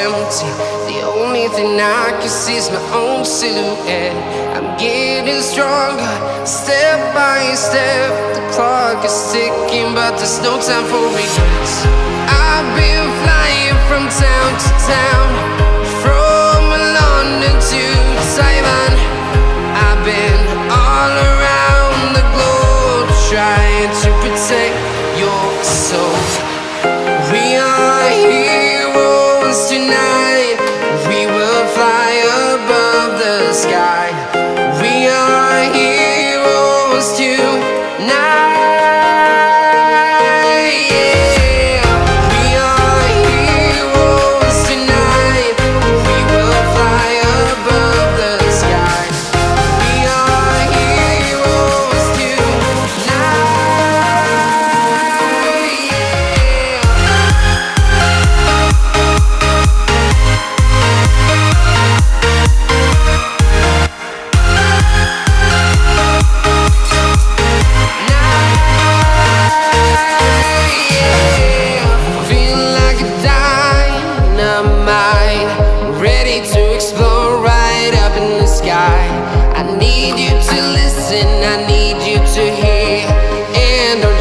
empty. The only thing I can see is my own silhouette. I'm getting stronger, step by step. The clock is ticking, but there's no time for regrets. I've been flying from town to town, from London to Taiwan. I've been all around the globe, trying to protect your soul. We are heroes tonight. We will fly above the sky. We are heroes tonight.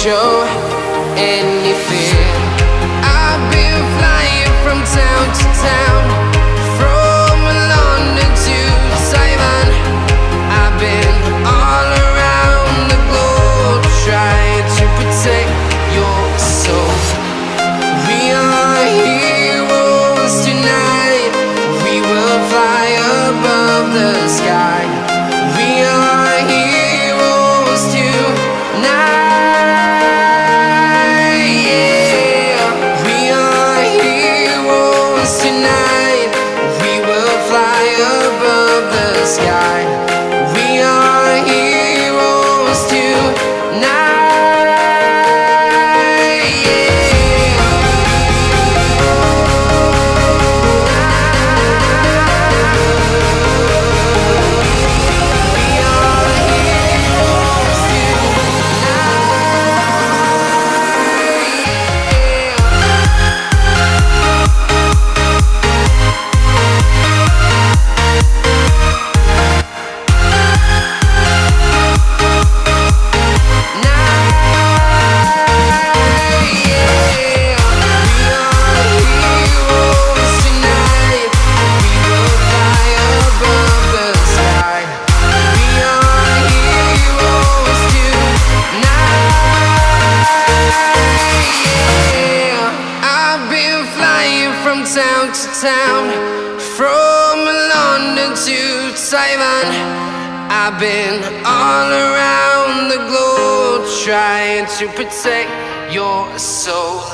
Show any fear. I've been flying from town to town, from London to Taiwan. I've been all around the globe, trying to protect your soul. We are heroes tonight. We will fly above the sky. We are heroes tonight. Sky. We are heroes tonight. Town to town, from London to Taiwan. I've been all around the globe, trying to protect your soul.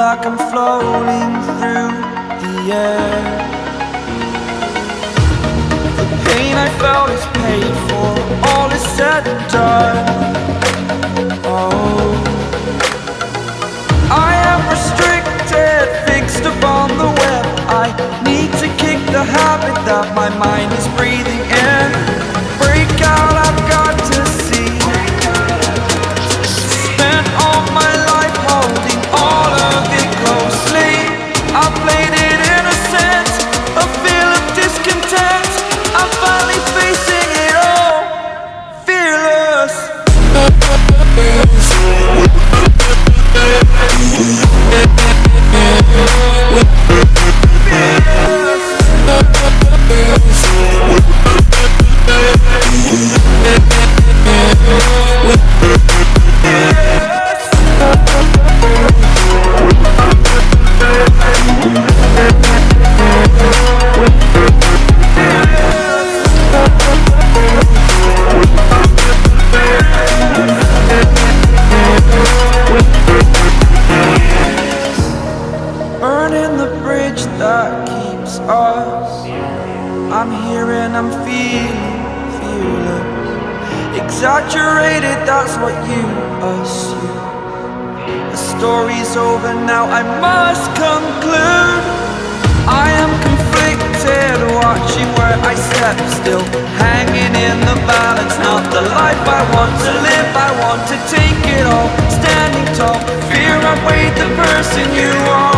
like I'm floating through the air. The pain I felt is paid for, all is said and done. Oh, I am restricted, fixed upon the web. I need to kick the habit that my mind is breathing in. Break out, I've got to see. Spent all my life holding all of it closely. I played it innocent, a feel of discontent. I'm finally facing it all, fearless. Burning the bridge that keeps us. I'm here and I'm feeling fearless. Exaggerated, that's what you assume. The story's over now, I must conclude. I am conflicted, watching where I step still, hanging in the balance. Not the life I want to live, I want to take it all. Standing tall, fear I've weighed the person you are.